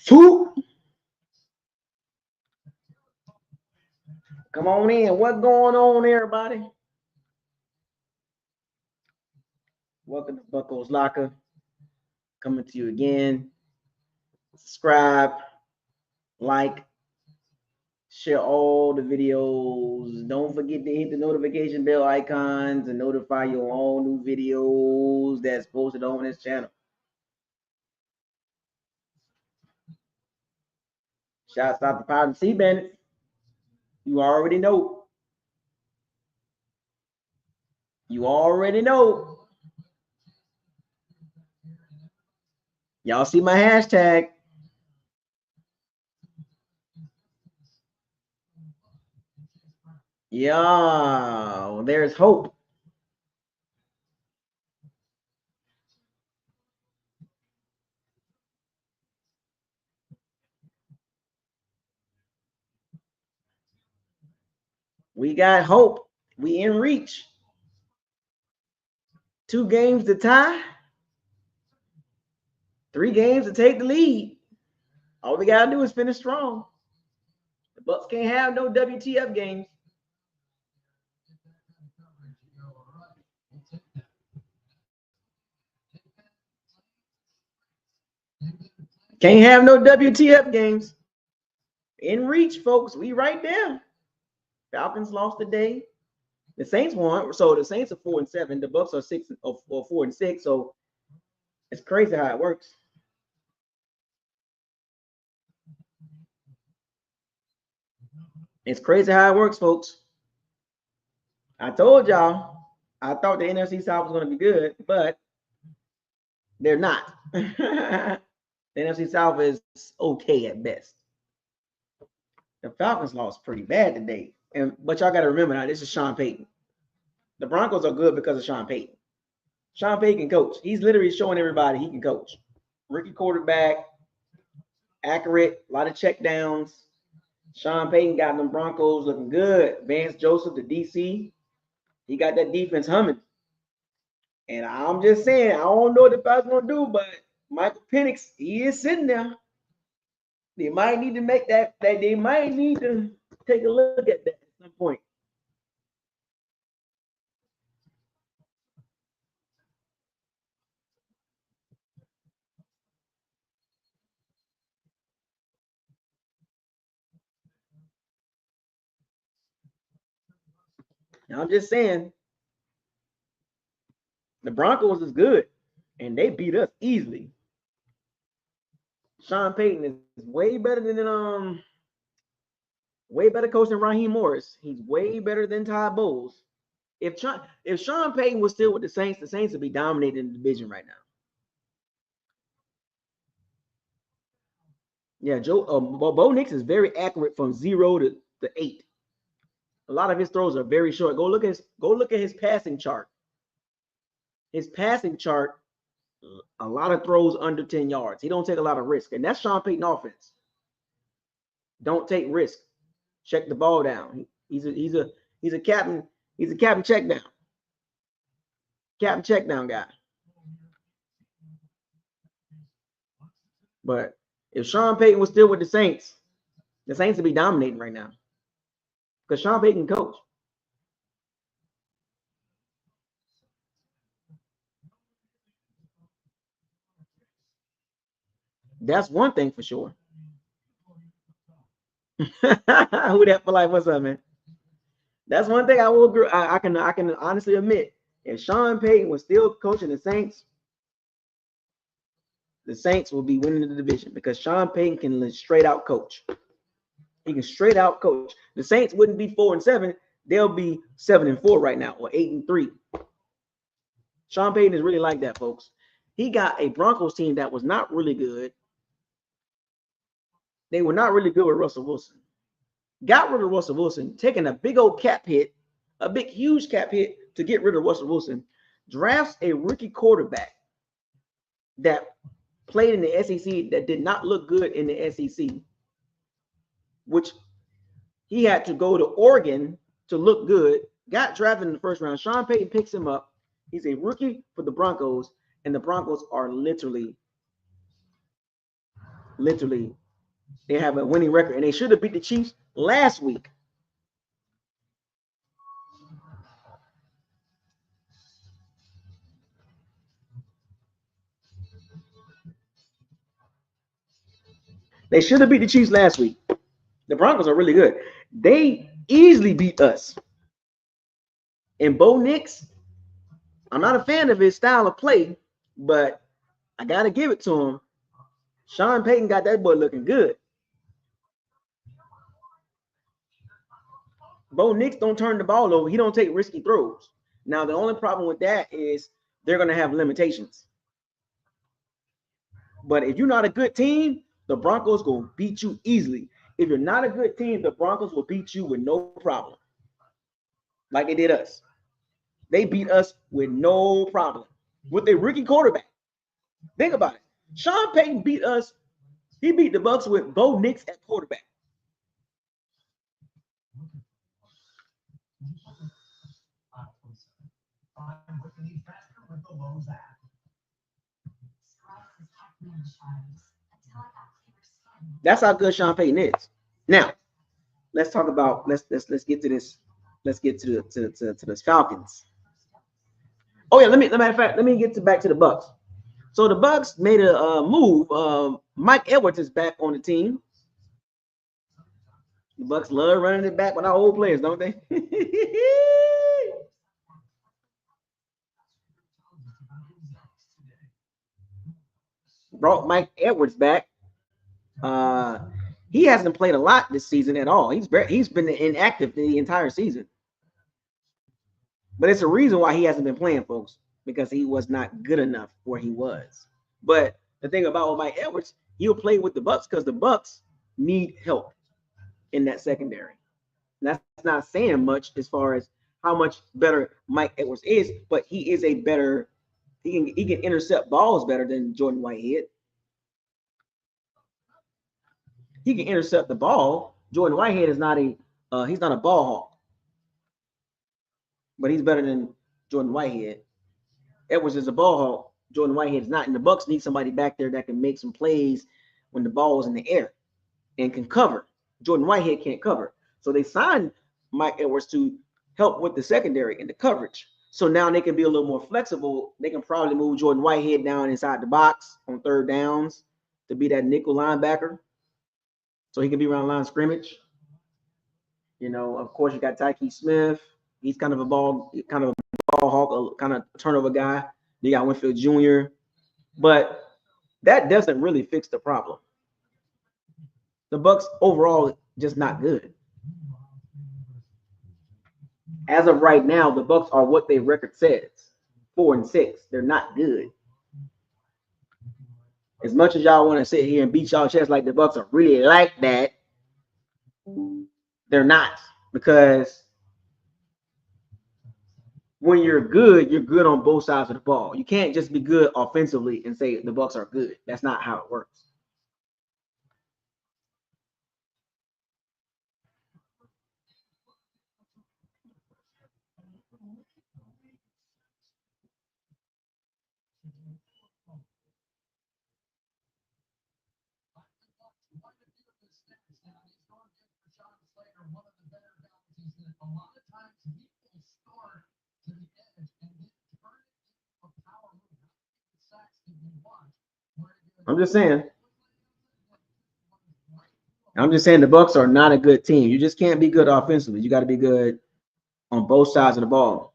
Swoop. Come on in. What's going on, everybody? Welcome to BucosLocker. Coming to you again. Subscribe, like, share all the videos. Don't forget to hit the notification bell icons and notify you on all new videos that's posted on this channel. Shouts out to Payton C. Bennett. You already know. You already know. Y'all see my hashtag. Yeah, there's hope. We got hope. We in reach. 2 games to tie. 3 games to take the lead. All we gotta do is finish strong. The Bucs can't have no WTF games. Can't have no WTF games. In reach, folks. We right there. Falcons lost today. The Saints won. So the Saints are 4-7. The Bucs are 4-6. So it's crazy how it works. It's crazy how it works, folks. I told y'all, I thought the NFC South was going to be good, but they're not. The NFC South is okay at best. The Falcons lost pretty bad today. But y'all got to remember now, this is Sean Payton. The Broncos are good because of Sean Payton. Sean Payton can coach. He's literally showing everybody he can coach. Rookie quarterback, accurate, a lot of check downs. Sean Payton got them Broncos looking good. Vance Joseph, the DC, he got that defense humming. And I'm just saying, I don't know what the Falcons going to do, but Michael Penix, he is sitting there. They might need to make that. They might need to take a look at that at some point. I'm just saying, the Broncos is good, and they beat us easily. Sean Payton is way better than way better coach than Raheem Morris. He's way better than Todd Bowles. If Sean Payton was still with the Saints would be dominating the division right now. Yeah, Bo Nix is very accurate from 0 to 8. A lot of his throws are very short. Go look at his passing chart. His passing chart, a lot of throws under 10 yards. He don't take a lot of risk, and that's Sean Payton offense. Don't take risk. Check the ball down. He's a captain. He's a captain check down. Captain check down guy. But if Sean Payton was still with the Saints would be dominating right now. Because Sean Payton can coach. That's one thing for sure. Who that for life? What's up, man? That's one thing I will agree. I can honestly admit, if Sean Payton was still coaching the Saints will be winning the division because Sean Payton can straight out coach. He can straight out coach. The Saints wouldn't be 4-7; they'll be 7-4 right now, or 8-3. Sean Payton is really like that, folks. He got a Broncos team that was not really good. they were not really good with Russell Wilson. Got rid of Russell Wilson, taking a big old cap hit, a big, huge cap hit to get rid of Russell Wilson. Drafts a rookie quarterback that played in the SEC that did not look good in the SEC, which he had to go to Oregon to look good. Got drafted in the first round. Sean Payton picks him up. He's a rookie for the Broncos, and the Broncos are literally, they have a winning record, and they should have beat the Chiefs last week. They should have beat the Chiefs last week. The Broncos are really good. They easily beat us. And Bo Nix, I'm not a fan of his style of play, but I got to give it to him. Sean Payton got that boy looking good. Bo Nix don't turn the ball over. He don't take risky throws. Now, the only problem with that is they're going to have limitations. But if you're not a good team, the Broncos will beat you easily. If you're not a good team, the Broncos will beat you with no problem. Like they did us. They beat us with no problem. With a rookie quarterback. Think about it. Sean Payton beat us. He beat the Bucs with Bo Nix at quarterback. That's how good Sean Payton is. Now, let's talk about let's get to this. Let's get to the Falcons. Oh yeah, let me get back to the Bucs. So the Bucs made a move. Mike Edwards is back on the team. The Bucs love running it back with our old players, don't they? Brought Mike Edwards back. He hasn't played a lot this season at all. He's been inactive the entire season. But it's a reason why he hasn't been playing, folks, because he was not good enough where he was. But the thing about Mike Edwards, he'll play with the Bucs because the Bucs need help in that secondary. And that's not saying much as far as how much better Mike Edwards is, but he is a better. He can intercept balls better than Jordan Whitehead. He can intercept the ball. Jordan Whitehead is not he's not a ball hawk, but he's better than Jordan Whitehead. Edwards is a ball hawk. Jordan Whitehead is not. And the Bucs need somebody back there that can make some plays when the ball is in the air and can cover. Jordan Whitehead can't cover. So they signed Mike Edwards to help with the secondary and the coverage. So now they can be a little more flexible. They can probably move Jordan Whitehead down inside the box on third downs to be that nickel linebacker. So he can be around line of scrimmage. You know, of course, you got Tyke Smith. He's kind of a ball hawk, a kind of turnover guy. You got Winfield Jr. But that doesn't really fix the problem. The Bucs overall just not good. As of right now, the Bucs are what their record says, 4-6. They're not good. As much as y'all want to sit here and beat y'all chest like the Bucs are really like that, they're not. Because when you're good on both sides of the ball. You can't just be good offensively and say the Bucs are good. That's not how it works. I'm just saying the Bucs are not a good team. You just can't be good offensively. You got to be good on both sides of the ball.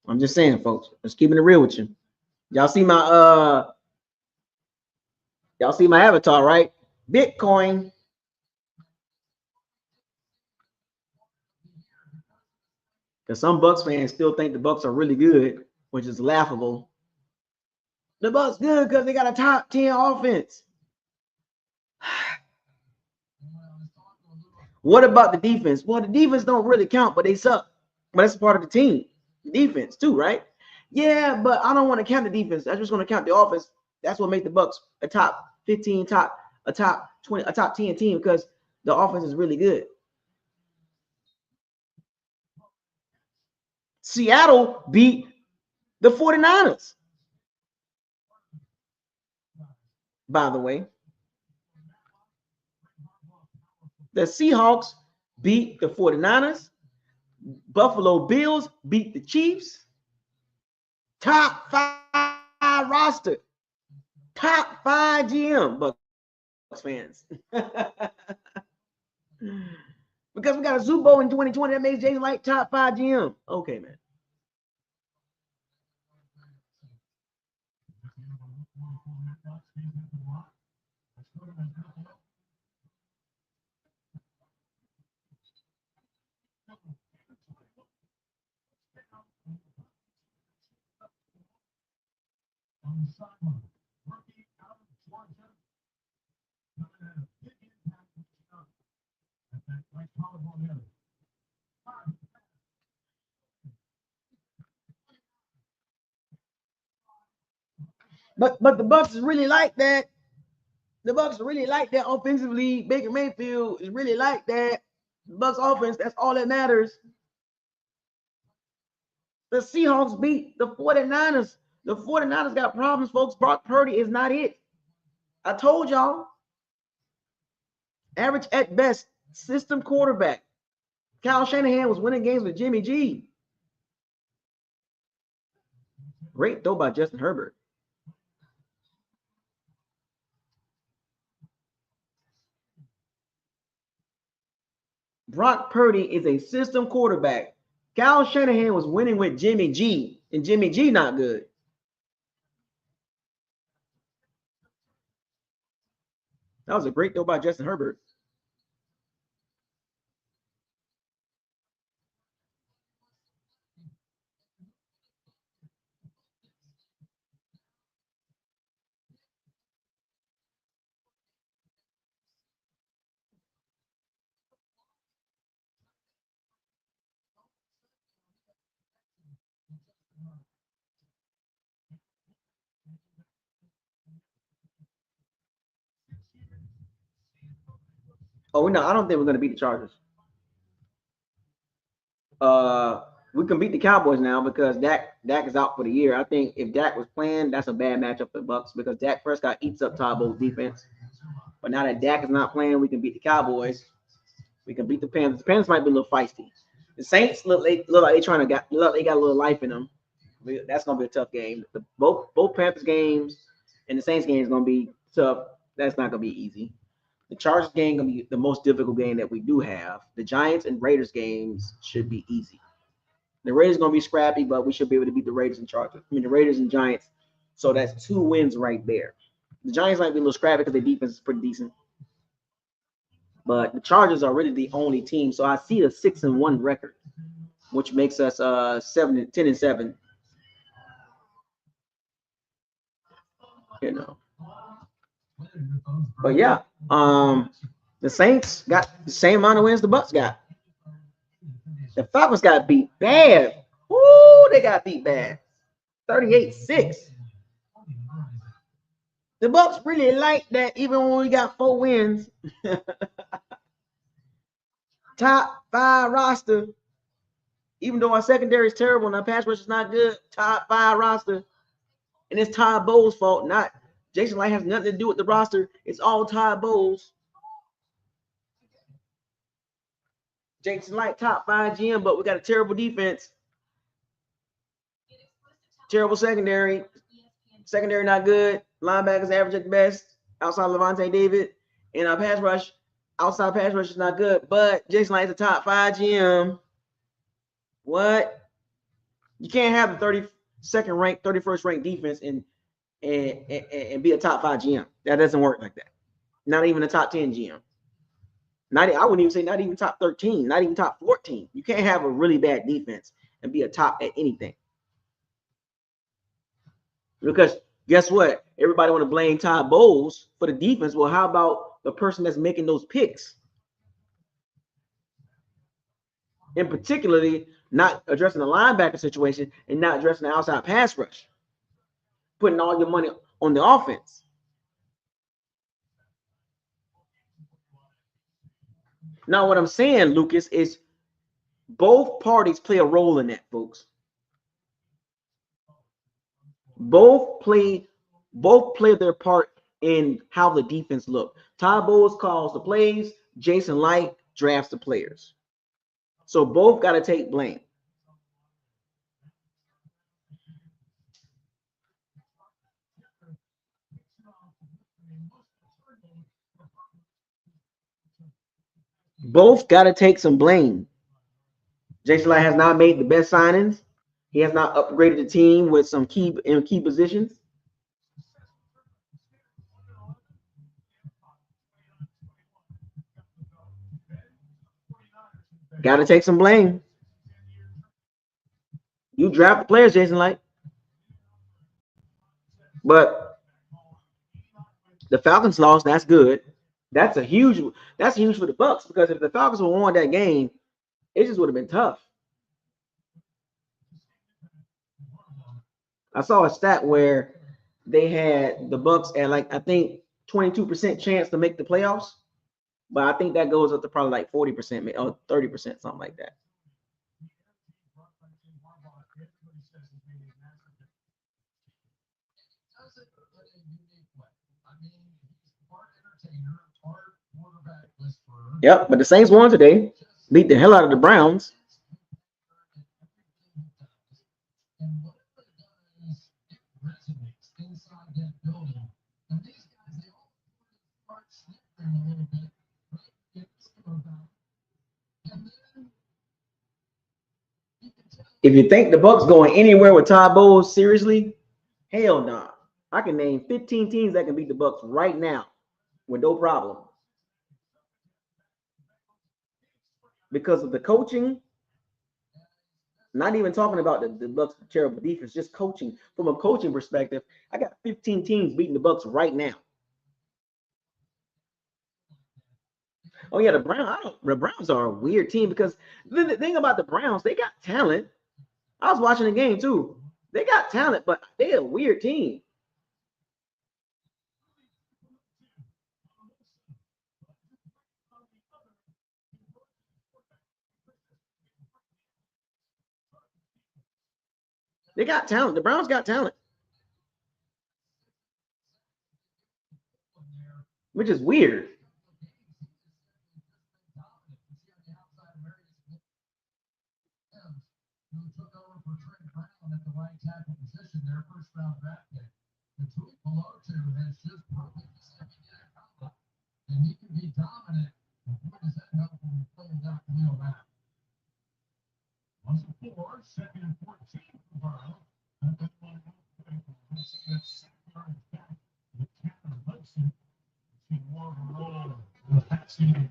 I'm just saying, folks. Just keeping it real with you. Y'all see my avatar, right? Bitcoin. Because some Bucs fans still think the Bucs are really good, which is laughable. The Bucs good because they got a top 10 offense. What about the defense? Well, the defense don't really count, but they suck. But that's a part of the team. Defense too, right? Yeah, but I don't want to count the defense. I'm just going to count the offense. That's what makes the Bucs a top 15, a top 20, a top 10 team because the offense is really good. Seattle beat the 49ers. By the way, the Seahawks beat the 49ers. Buffalo Bills beat the Chiefs. Top 5 roster. Top 5 GM, Bucs fans. Because we got a Super Bowl in 2020 that makes Jason Light top 5 GM. Okay, man. But the Bucs is really like that. The Bucs really like that offensively. Baker Mayfield is really like that. The Bucs offense, that's all that matters. The Seahawks beat the 49ers. The 49ers got problems, folks. Brock Purdy is not it. I told y'all. Average at best, system quarterback. Kyle Shanahan was winning games with Jimmy G. Great throw by Justin Herbert. Brock Purdy is a system quarterback. Kyle Shanahan was winning with Jimmy G, and Jimmy G not good. That was a great throw by Justin Herbert. Oh no, I don't think we're gonna beat the Chargers. We can beat the Cowboys now because Dak is out for the year. I think if Dak was playing, that's a bad matchup for the Bucs because Dak Prescott eats up Todd Bowles' defense. But now that Dak is not playing, we can beat the Cowboys. We can beat the Panthers. The Panthers might be a little feisty. The Saints look like they trying to they got a little life in them. That's gonna be a tough game. Both Panthers games and the Saints game is gonna be tough. That's not gonna be easy. The Chargers game gonna be the most difficult game that we do have. The Giants and Raiders games should be easy. The Raiders gonna be scrappy, but we should be able to beat the Raiders and Chargers. I mean the Raiders and Giants. So that's 2 wins right there. The Giants might be a little scrappy because their defense is pretty decent. But the Chargers are really the only team. So I see a 6-1 record, which makes us 10-7. You know. But yeah, the Saints got the same amount of wins the Bucs got. The Falcons got beat bad. Woo, they got beat bad. 38-6. The Bucs really like that even when we got 4 wins. Top 5 roster. Even though our secondary is terrible and our pass rush is not good, top 5 roster. And it's Todd Bowles' fault, not Jason Light has nothing to do with the roster. It's all Todd Bowles. Jason Light, top 5 GM, but we got a terrible defense. Terrible secondary. Secondary not good. Linebackers average at best. Outside Levante David. And our pass rush, outside pass rush is not good. But Jason Light's a top 5 GM. What? You can't have the 32nd ranked, 31st ranked defense and be a top 5 GM. That doesn't work like that. Not even a top 10 GM. I wouldn't even say not even top 13, not even top 14. You can't have a really bad defense and be a top at anything. Because guess what? Everybody want to blame Todd Bowles for the defense. Well, how about the person that's making those picks? And particularly not addressing the linebacker situation and not addressing the outside pass rush. Putting all your money on the offense. Now, what I'm saying, Lucas, is both parties play a role in that, folks. Both play their part in how the defense look. Todd Bowles calls the plays. Jason Light drafts the players. So both got to take blame. Both got to take some blame. Jason Light has not made the best signings. He has not upgraded the team with some key positions. Got to take some blame. You draft the players, Jason Light. But the Falcons lost. That's good. That's huge for the Bucs, because if the Falcons would have won that game, it just would have been tough. I saw a stat where they had the Bucs at like, I think 22% chance to make the playoffs, but I think that goes up to probably like 40% or 30%, something like that. Yep, but the Saints won today, beat the hell out of the Browns. If you think the Bucs going anywhere with Todd Bowles, seriously, hell no. Nah. I can name 15 teams that can beat the Bucs right now with no problem. Because of the coaching, not even talking about the Bucs' terrible defense, just coaching. From a coaching perspective, I got 15 teams beating the Bucs right now. Oh yeah, the Browns are a weird team, because the thing about the Browns, they got talent. I was watching the game too. They got talent, but they're a weird team. They got talent. The Browns got talent, which is weird.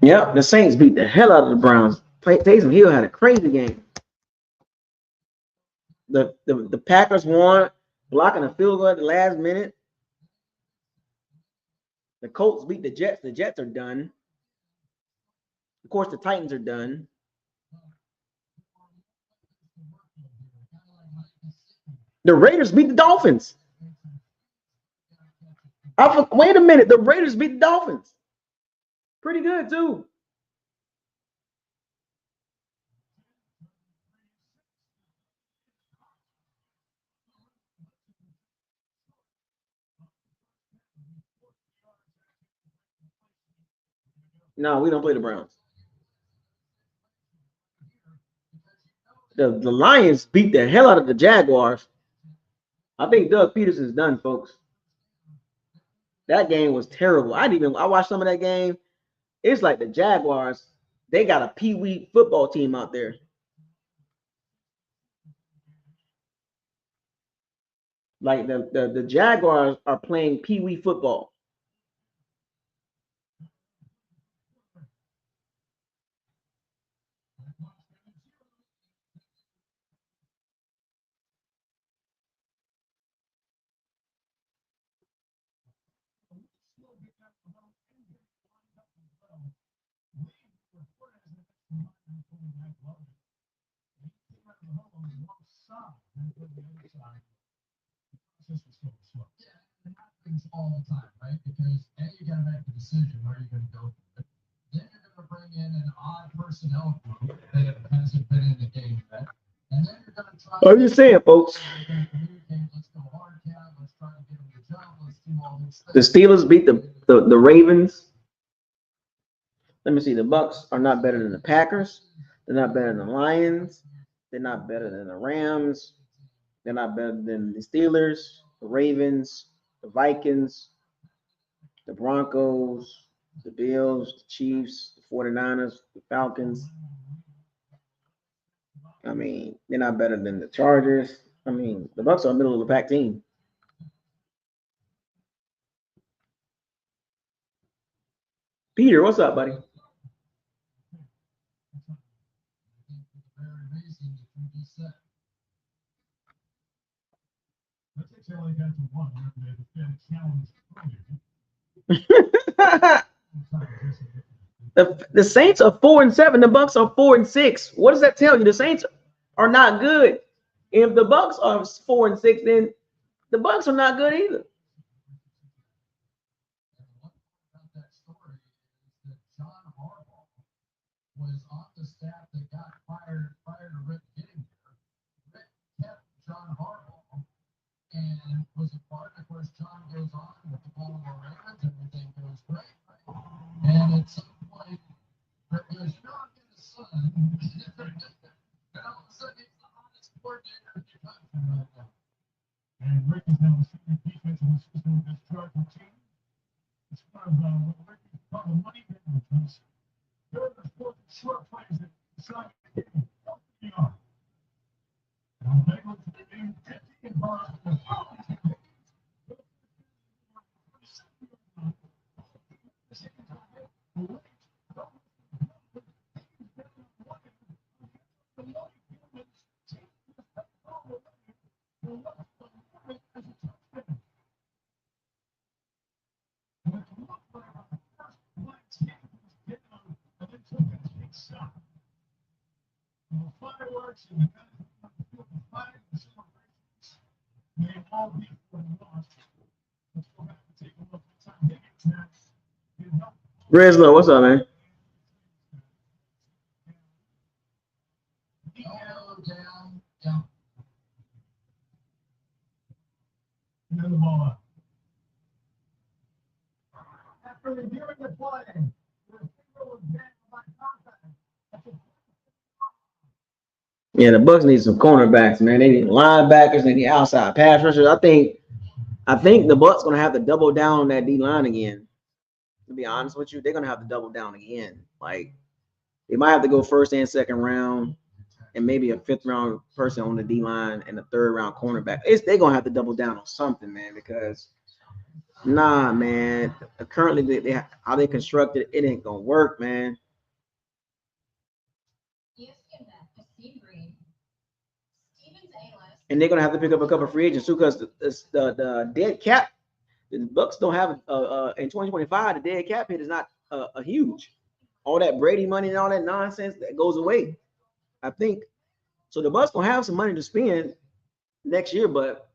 Yep, the Saints beat the hell out of the Browns. Taysom Hill had a crazy game. The Packers won, blocking a field goal at the last minute. The Colts beat the Jets. The Jets are done. Of course, the Titans are done. The Raiders beat the Dolphins. Wait a minute. The Raiders beat the Dolphins. Pretty good, too. No, we don't play the Browns. The Lions beat the hell out of the Jaguars. I think Doug Peterson's done, folks. That game was terrible. I watched some of that game. It's like the Jaguars, they got a pee-wee football team out there. Like the Jaguars are playing pee-wee football. I'm just saying, folks. The Steelers beat the Ravens. Let me see. The Bucs are not better than the Packers. They're not better than the Lions. They're not better than the Rams. They're not better than the Steelers, the Ravens, the Vikings, the Broncos, the Bills, the Chiefs, the 49ers, the Falcons. I mean, they're not better than the Chargers. I mean, the Bucs are a middle of the pack team. Peter, what's up, buddy? The Saints are 4-7. The Bucs are 4-6. What does that tell you? The Saints are not good. If the Bucs are 4-6, then the Bucs are not good either. Breslow, what's up, man? Yeah, the Bucs need some cornerbacks, man. They need linebackers. They need outside pass rushers. I think the Bucs gonna have to double down on that D line again. To be honest with you, they're gonna have to double down again. Like they might have to go first and second round, and maybe a fifth round person on the D line and a third round cornerback. They're gonna have to double down on something, man. Because man. Currently, they how they constructed it ain't gonna work, man. And they're gonna have to pick up a couple of free agents too, because the dead cap. The Bucs don't have in 2025. The dead cap hit is not a huge. All that Brady money and all that nonsense that goes away. I think so. The Bucs gonna have some money to spend next year, but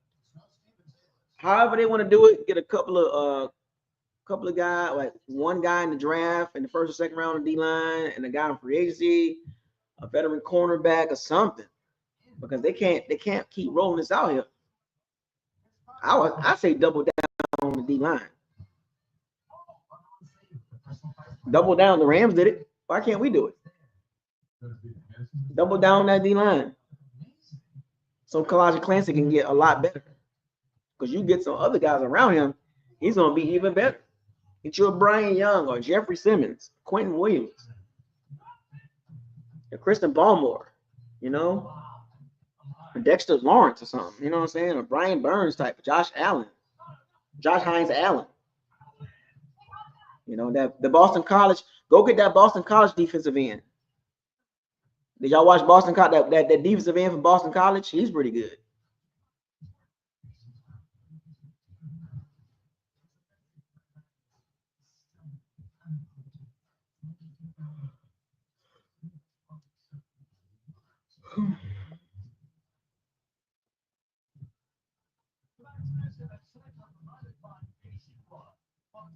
however they want to do it, get a couple of guys, like one guy in the draft in the first or second round of D line, and a guy in free agency, a veteran cornerback or something, because they can't keep rolling this out here. I say double down on the D line. Double down. The Rams did it. Why can't we do it? Double down on that D line. So Kalijah Clancy can get a lot better. Because you get some other guys around him, he's gonna be even better. Get you a Brian Young or Jeffrey Simmons, Quentin Williams, or Kristen Ballmore, or Dexter Lawrence or something. You know what I'm saying? Or Brian Burns type, Josh Hines Allen. That the Boston College. Go get that Boston College defensive end. Did y'all watch Boston College? That defensive end from Boston College? He's pretty good.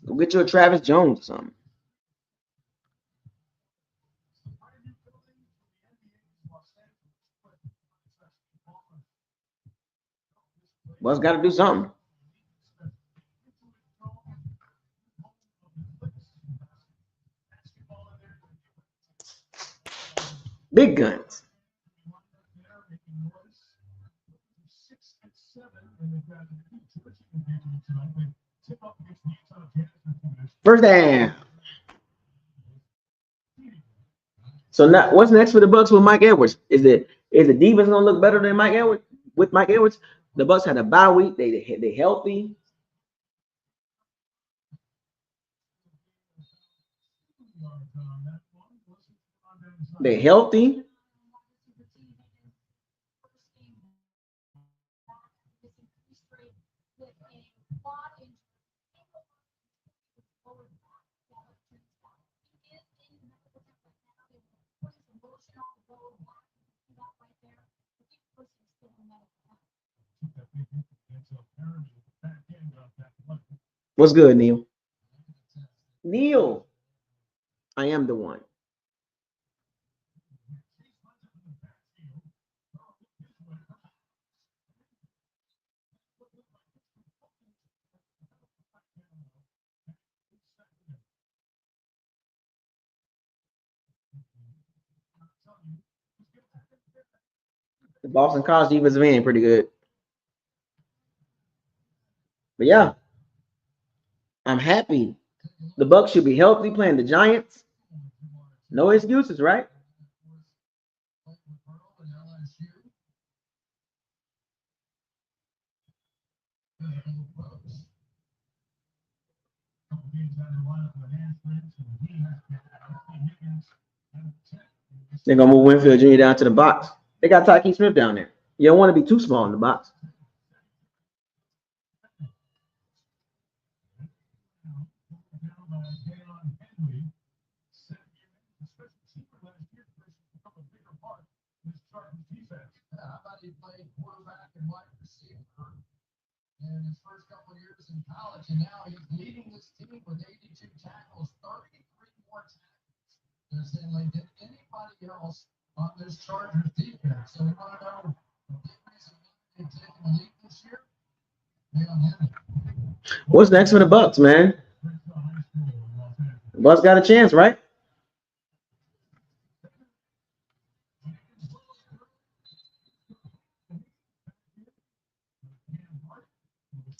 Go get you a Travis Jones or something. Bucs got to do something. Big guns. First down. So now, what's next for the Bucs with Mike Edwards? Is the defense gonna look better than Mike Edwards with Mike Edwards? The Bucs had a bye week. They healthy. They're healthy. What's good, Neil? Neil, I am the one. The Boston College defensive end pretty good. But yeah, I'm happy. The Bucs should be healthy playing the Giants. No excuses, right? They're gonna move Winfield Jr. down to the box. They got Tykeem Smith down there. You don't want to be too small in the box. In his first couple of years in college, and now he's leading this team with 82 tackles, 33 more tackles than anybody else on this Chargers defense. So we want to know the big reason they've taken the lead this year. What's next for the Bucs, man? The Bucs got a chance, right?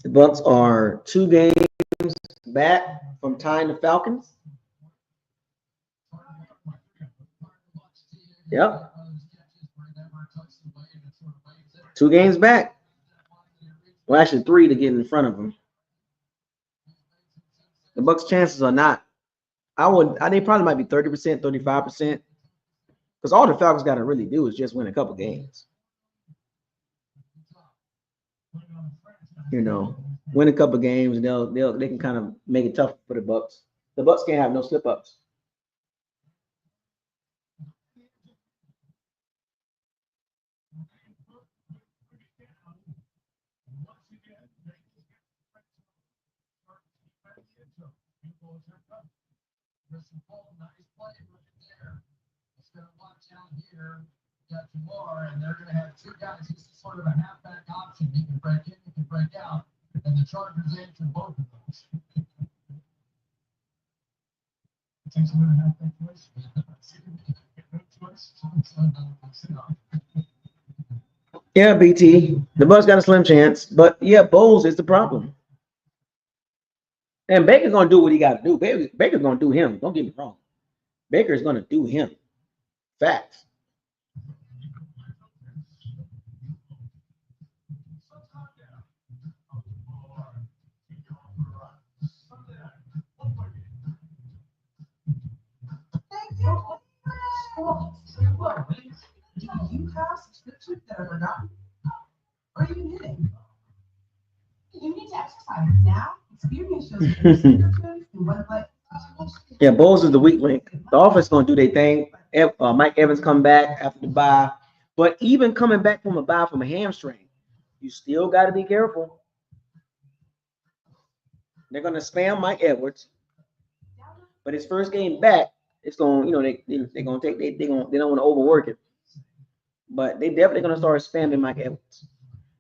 The Bucs are 2 games back from tying the Falcons. Yep. 2 games back. Well, actually 3 to get in front of them. The Bucs' chances are not. They probably might be 30%, 35%. Because all the Falcons got to really do is just win a couple games. You know, win a couple games, and they can kind of make it tough for the Bucs. The Bucs can't have no slip ups. And they're going to have 2 guys. This is sort of a halfback option. He can break in, he can break out, and the Chargers answer both of those. It takes away the halfback choice. Yeah, BT. The Bucs got a slim chance, but yeah, Bowles is the problem. And Baker's gonna do what he got to do. Baker's gonna do him. Don't get me wrong. Baker's gonna do him. Facts. Do you have subscriptions that are not? Are you kidding? You need to exercise now. Experience those subscriptions and what Yeah, Bowles is the weak link. The offense going to do their thing. Mike Evans come back after the bye. But even coming back from a bye from a hamstring, you still got to be careful. They're going to spam Mike Edwards. But his first game back, it's going, they're going to take, they don't want to overwork it. But they definitely going to start spamming Mike Edwards.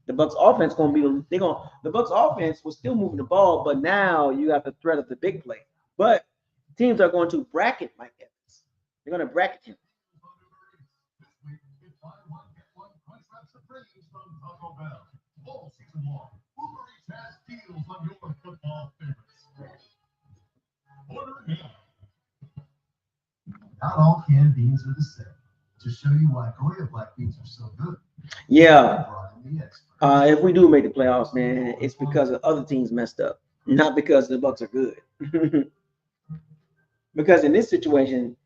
The Bucs offense going to be, the Bucs offense was still moving the ball, but now you got the threat of the big play. But teams are going to bracket Mike Evans. They're going to bracket him. Not all canned beans are the same. To show you why Goya black beans are so good. Yeah. If we do make the playoffs, man, it's because of other teams messed up, not because the Bucs are good. Because in this situation,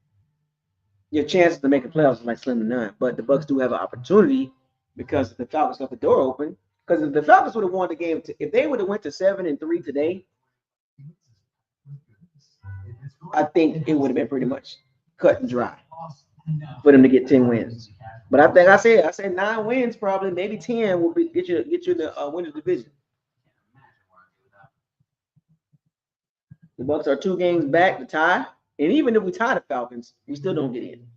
your chances to make the playoffs is like slim to none. But the Bucs do have an opportunity because the Falcons left the door open. Because if the Falcons would have won the game, if they would have went to 7-3 today, I think it would have been pretty much cut and dry for them to get 10 wins. But I think I said 9 wins probably, maybe 10 will get you the win of the division. The Bucs are 2 games back to tie, and even if we tie the Falcons, we still don't get in.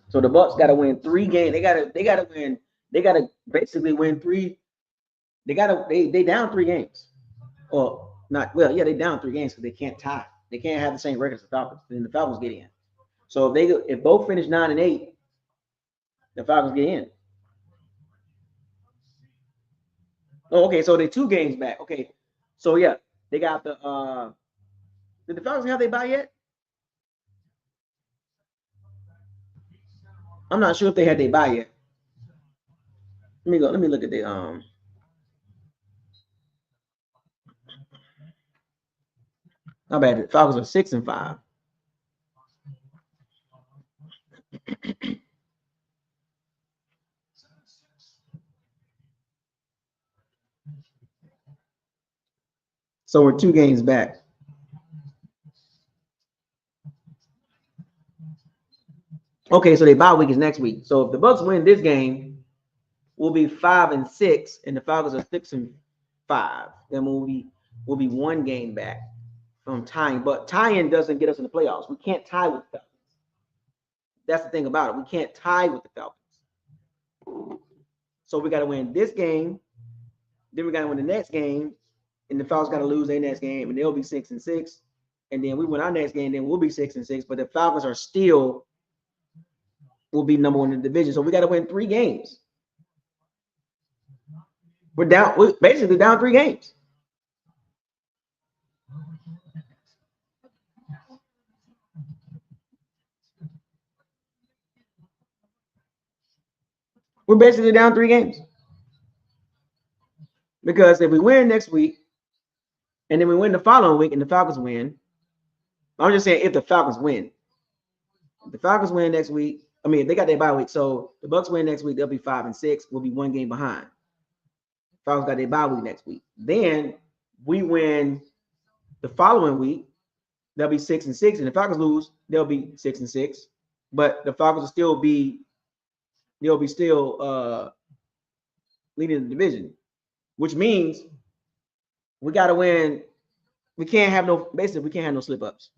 So the Bucs got to win 3 games. They gotta win. They gotta basically win 3. They down 3 games. Or not. Well, yeah, they down 3 games because they can't tie. They can't have the same record as the Falcons. Then the Falcons get in. So if both finish 9-8, the Falcons get in. Oh, okay. So they're 2 games back. Okay. So yeah, they got the. Did the Falcons have their bye yet? I'm not sure if they had their bye yet. Let me go. Let me look at the Not bad. The Falcons are 6-5. So we're 2 games back. Okay, so their bye week is next week. So if the Bucs win this game, we'll be 5-6, and the Falcons are 6-5. Then we'll be 1 game back from tying. But tying doesn't get us in the playoffs. We can't tie with the Falcons. That's the thing about it. We can't tie with the Falcons. So we got to win this game. Then we got to win the next game, and the Falcons got to lose their next game, and they'll be 6-6. And then we win our next game, then we'll be 6-6. But the Falcons are still will be number 1 in the division. So we got to win 3 games. We're basically down 3 games. We're basically down 3 games. Because if we win next week, and then we win the following week, and the Falcons win, I'm just saying if the Falcons win. If the Falcons win next week, I mean, they got their bye week. So the Bucs win next week, they'll be 5-6. We'll be 1 game behind. Falcons got their bye week next week. Then we win the following week, they'll be 6-6. And the Falcons lose, they'll be 6-6. But the Falcons will still be, they'll be still leading the division, which means we got to win. We can't have no slip ups.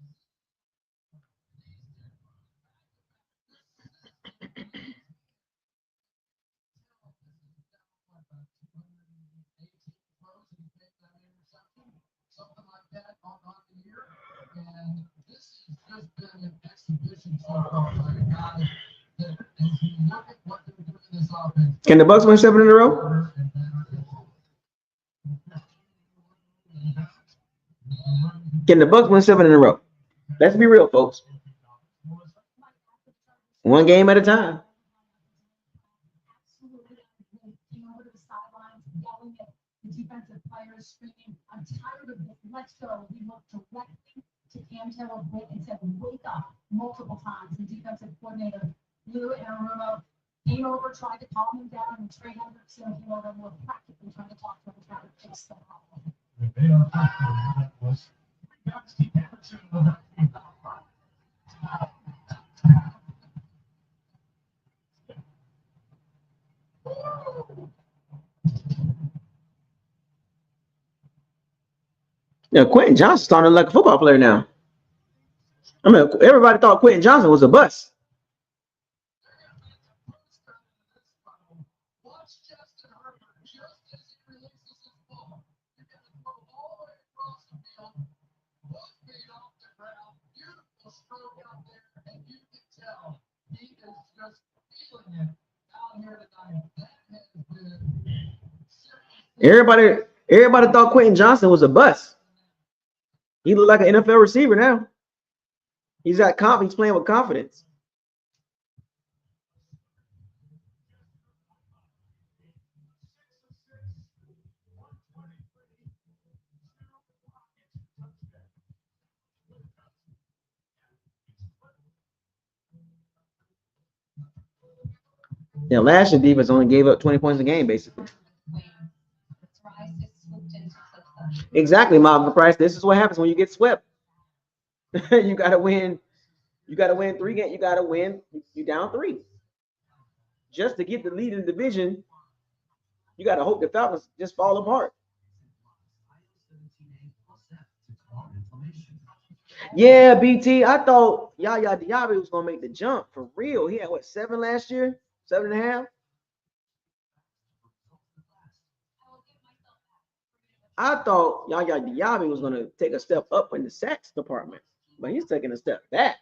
Can the Bucs win 7 in a row? Can the Bucs win 7 in a row? Let's be real, folks. 1 game at a time. Defensive players screaming, "I'm tired of this. Let's go." We looked directly to Cam Taylor and said, "Wake up," multiple times. The defensive coordinator, Lou Anarumo, tried to calm him down and train him so he will more practically trying to talk to him and try to fix the problem. Yeah, Quentin Johnson starting like a football player now. I mean, everybody thought Quentin Johnson was a bust. Everybody thought Quentin Johnson was a bust. He looked like an NFL receiver now. He's got confidence. He's playing with confidence. Yeah, last year defense only gave up 20 points a game, basically. Exactly, Marvin Price. This is what happens when you get swept. You gotta win. You gotta win 3 games. You gotta win. You down 3. Just to get the lead in the division, you gotta hope the Falcons just fall apart. Yeah, BT. I thought Yaya Diaby was gonna make the jump for real. He had what, 7 last year? 7.5. I thought Yaya Diaby was gonna take a step up in the sacks department, but he's taking a step back.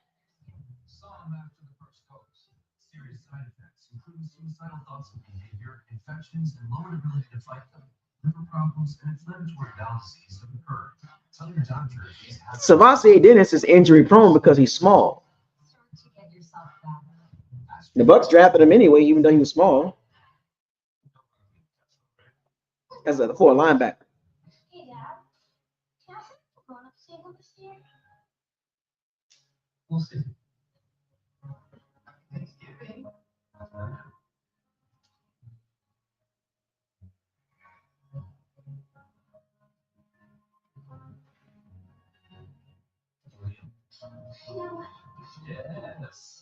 Serious side effects, including suicidal thoughts and behavior, infections, and lowered ability to fight them, liver problems, and inflammatory bowel disease have occurred. Tell your doctor if he's Savasi Dennis is injury prone because he's small. The Bucs drafted him anyway, even though he was small. As a 4 linebacker. Hey, Dad. Can I have a grown-up table this year? We'll see. Yes.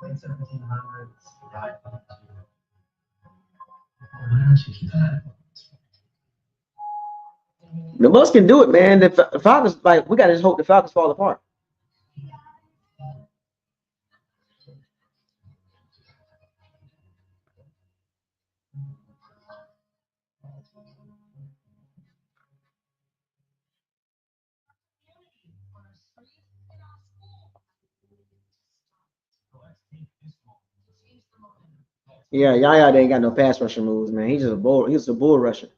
1700s. Right. The Bucs can do it, man. The Falcons, like, we gotta just hope the Falcons fall apart. Yeah, Yaya ain't got no pass rusher moves, man. He's just a bull. He's a bull rusher.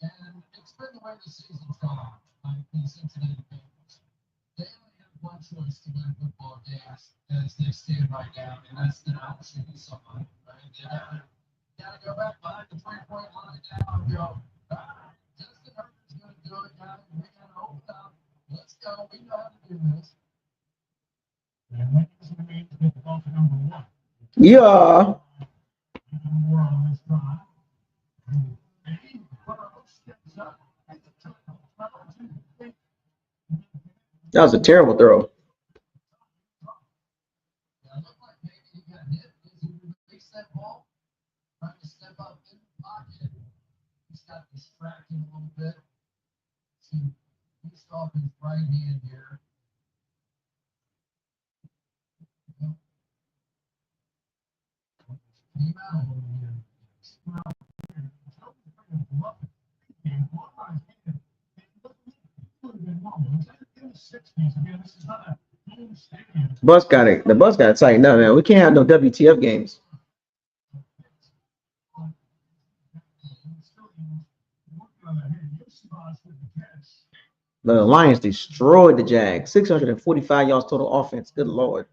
And it's been the way the season's gone. The Cincinnati Bengals. They only have one choice to win football games as they stand right now, and that's to not shoot somebody. Right? They gotta go back behind the 3-point line now and go, Justin Herbert's gonna do it now. We gotta open up. Let's go. We know how to do this. And that doesn't mean to get the ball to number 1. Yeah. More on this drive. That was a terrible throw. tracking a little bit. See, east off his right hand here. Came out a little here. Bus got it. The bus got to tighten up, man. We can't have no WTF games. The Lions destroyed the Jags. 645 yards total offense. Good Lord.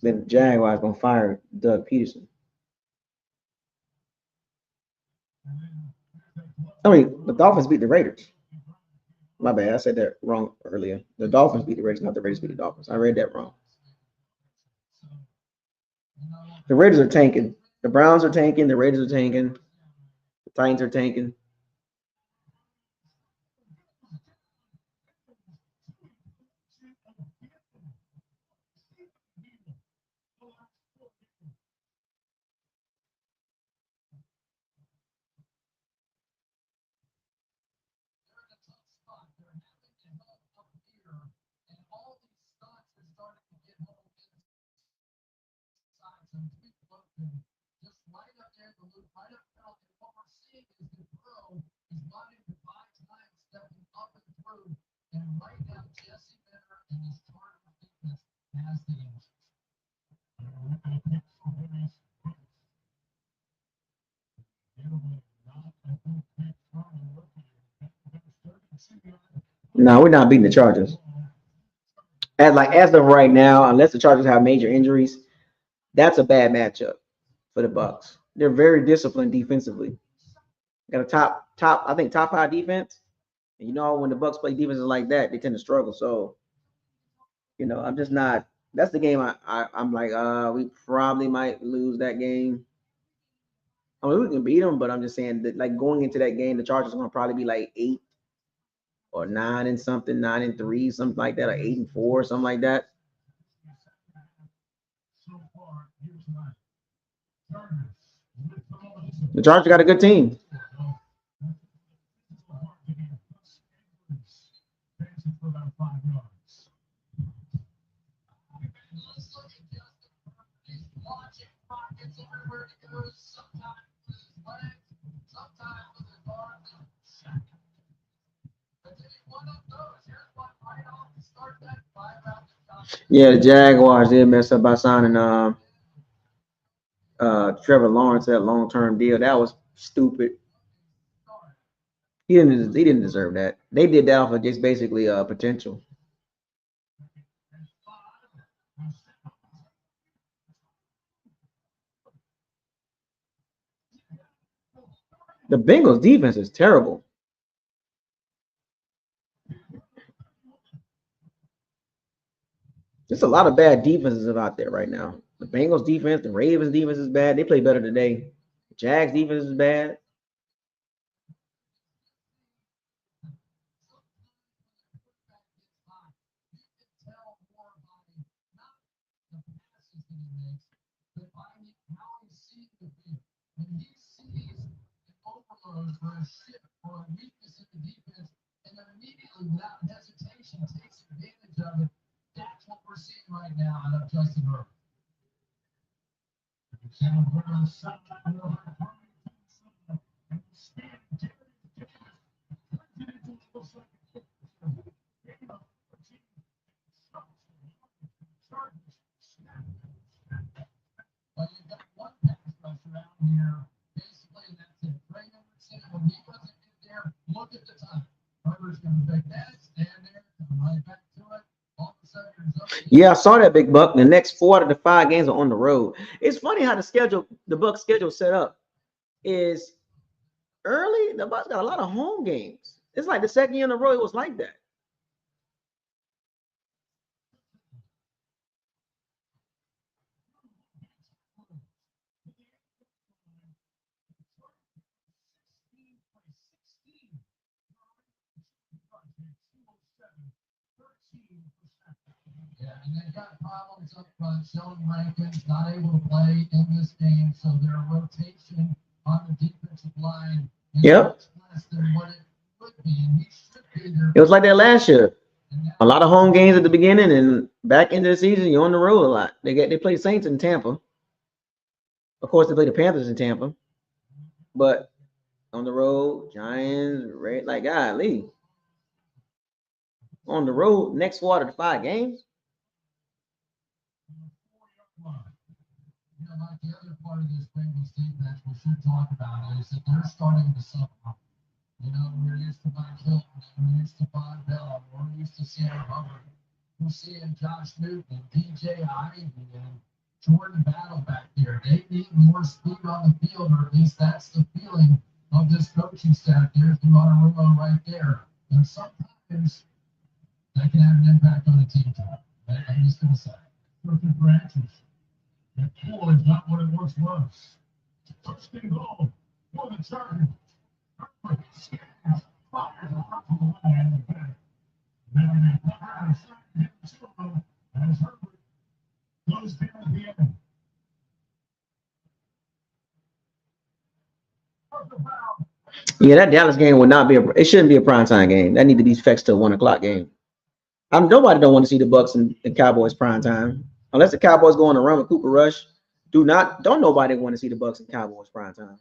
Then the Jaguars gonna fire Doug Peterson. I mean, the Dolphins beat the Raiders. My bad. I said that wrong earlier. The Dolphins beat the Raiders, not the Raiders beat the Dolphins. I read that wrong. The Raiders are tanking. The Browns are tanking. The Raiders are tanking. The Titans are tanking. Just right up there, the loop, right up front. And what we're seeing is the throw is running 5 times, stepping up and through. And right now, Jesse Benner and his Chargers defense has the answers. No, we're not beating the Chargers. As of right now, unless the Chargers have major injuries, that's a bad matchup for the Bucs. They're very disciplined defensively. Got a top 5 defense. And you know, when the Bucs play defenses like that, they tend to struggle. So, I'm just not. That's the game I'm like, we probably might lose that game. I mean, we can beat them, but I'm just saying that, like, going into that game, the Chargers are going to probably be like 8 or 9 and something, 9-3, something like that, or 8-4, something like that. The Chargers got a good team. Yeah, the Jaguars did mess up by signing Trevor Lawrence that long-term deal. That was stupid. He didn't deserve that. They did that off of just basically potential. The Bengals defense is terrible. There's a lot of bad defenses out there right now. The Bengals defense, the Ravens defense is bad. They play better today. The Jags defense is bad. For a shift or a weakness in the defense, and then immediately, without hesitation, takes advantage of it. That's what we're seeing right now out of Justin Herbert. Well, you've got one pass rush around here. Basically, that's it. Ray Emerson, when he wasn't in there, look at the time. Herbert's going to take that, stand there, come right back to it. All of a sudden, yeah, I saw that, Big Buck. The next 4 out of the 5 games are on the road. It's funny how the Bucs schedule set up is early. The Bucs got a lot of home games. It's like the second year in a row it was like that. and they've got problems up front. Sheldon Rankins not able to play in this game, so their rotation on the defensive line is much less than what it would be, and he should be there. It was like that last year. A lot of home games at the beginning, and back into the season, you're on the road a lot. They play Saints in Tampa. Of course, they play the Panthers in Tampa, but on the road, Giants, Red, like golly. On the road, next 4 out of 5 games. You know, like the other part of this Bengals defense we should talk about is that they're starting to suffer. You know, we're used to Mike Hilton, we're used to Von Bell, we're used to Sam Hubbard. We're seeing Josh Newton, DJ Ivy, and Jordan Battle back there. They need more speed on the field, or at least that's the feeling of this coaching staff. There's Donnarumma right there. And sometimes that can have an impact on the team. I'm just going to say. Perfect branches. That pool is not what it once was. First and goal for the Chargers. Yeah, that Dallas game would not be it shouldn't be a primetime game. That need to be fixed to a 1 o'clock game. Nobody don't want to see the Bucs and Cowboys prime time. Unless the Cowboys go on a run with Cooper Rush. Don't nobody want to see the Bucs and Cowboys prime time.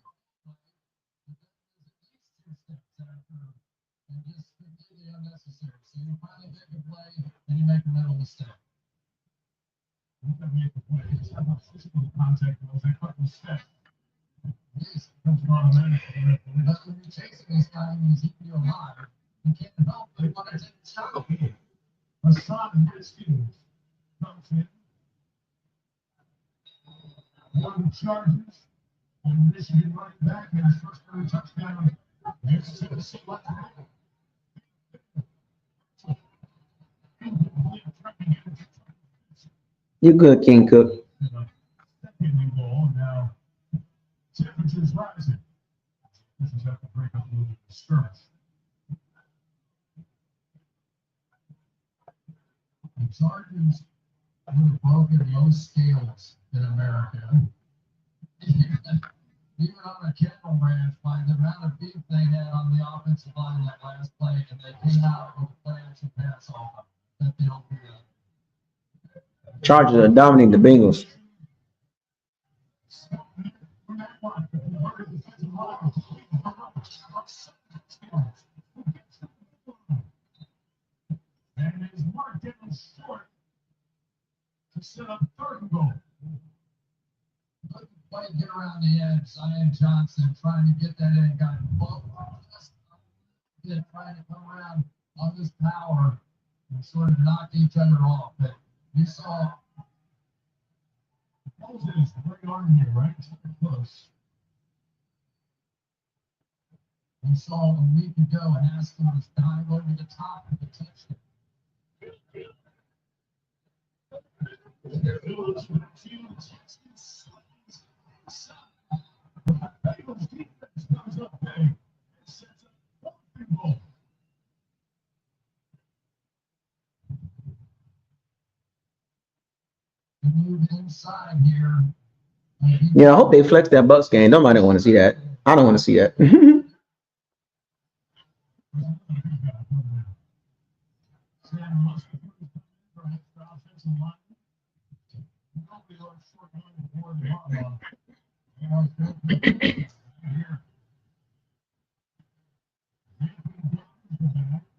So you finally make a play and you make a mental mistake. Contact was a couple steps. Yes, but when you're chasing this guy and he's eating you alive, you can't help but want to take a shot. Hassan Redskins comes in. One Chargers and Michigan running back in his first ever touchdown. There's Tennessee left. You're good, King Cook. Second goal now. Temperatures rising. This is after break up a little bit of skirmish. The Chargers have broken most scales in America. Even on a cattle ranch, by the amount of beef they had on the offensive line that last play, and they came out with a plan to pass off that they don't do that. Chargers are dominating the Bengals. And is marked down short to set up third and goal. Couldn't get around the edge. Zion Johnson trying to get that in, got both trying to come around on this power and sort of knock each other off. But you saw Moses, right on here, right? Close. we saw a week ago Haskell was dive over the top of the touchdown. Bengals defense comes up big and sets up fourth and goal. He moved inside here. Yeah, I hope they flex that Bucs game. Nobody want to see that. I don't want to see that. Sam must be for an extra offensive line. Nobody on short line before the hot here.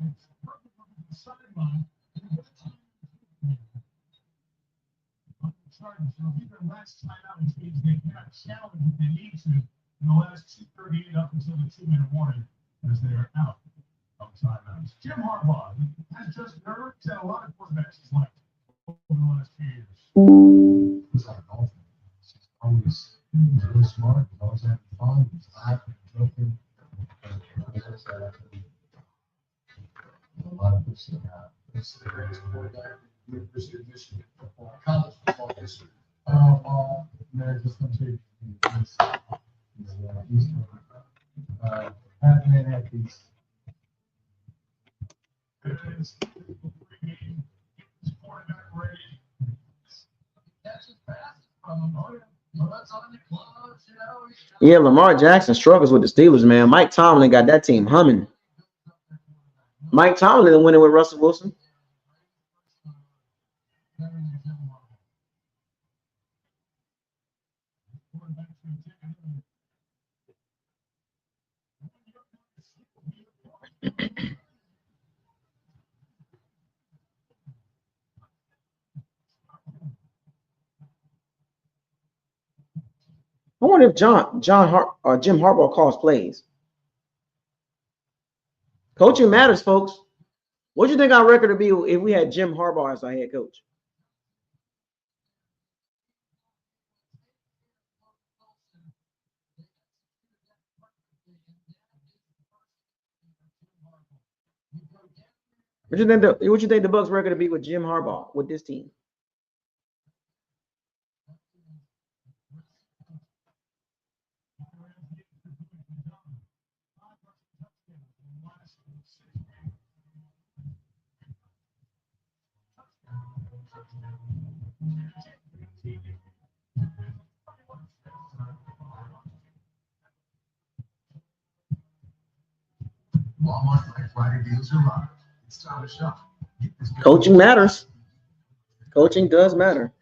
It's perfect on the sideline. Chargers, it'll be their last timeout, which means they cannot challenge if they need to in the last 2:38 up until the 2-minute warning as they are out of timeouts. Jim Harbaugh has just nerve to a lot of quarterbacks he's liked over the last few years. He's like golfing. He's always really smart. He's always having fun. He's laughing, joking. A lot of this it's the greatest quarterback in the University of Michigan college football history. There's just going to be having at these. Quarterback ready. Yeah, Lamar Jackson struggles with the Steelers, man. Mike Tomlin got that team humming. Mike Tomlin winning with Russell Wilson. I wonder if Jim Harbaugh calls plays. Coaching matters, folks. What do you think our record would be if we had Jim Harbaugh as our head coach? What you think the Bucs record would be with Jim Harbaugh with this team? Walmart Black Friday deals are live. It's time to shop. Coaching matters. Coaching does matter.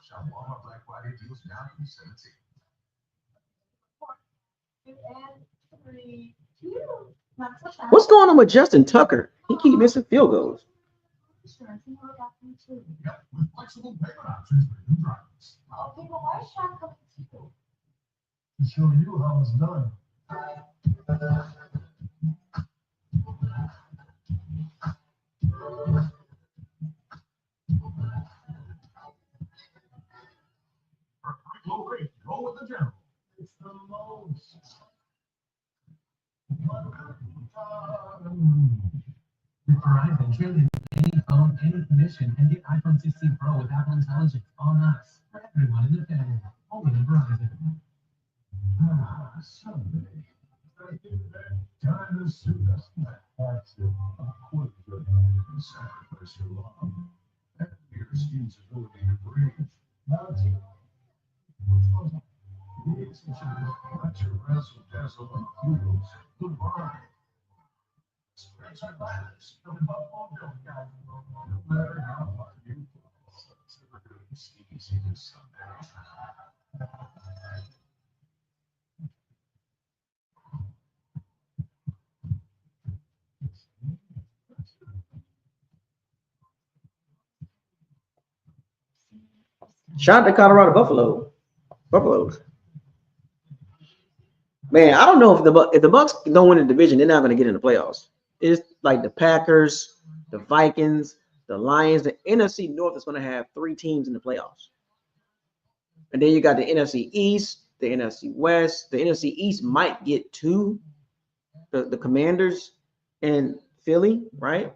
Shop Walmart Black Friday deals now through 17. What's going on with Justin Tucker? He keep missing field goals. Yep, with flexible payment options for new drivers. To show you how it's done. For a quick low rate, go with the General. It's the most. With Verizon, trade in any phone, any commission, and get iPhone 16 Pro with Apple Intelligence on us. For everyone in the family. Only in Verizon. Sunday. I think that time to suit us. That's it. Quit your sacrifice your love. And your skin's ability to breathe. That's it. It's such a razzle dazzle of kudos. Goodbye. Scratch your lives. No matter how hard you fall, it's never going to be easy this Sunday. Shout out to Colorado Buffaloes. Man, I don't know if the Bucs don't win the division, they're not going to get in the playoffs. It's like the Packers, the Vikings, the Lions. The NFC North is going to have 3 teams in the playoffs. And then you got the NFC East, the NFC West. The NFC East might get 2, the Commanders and Philly, right?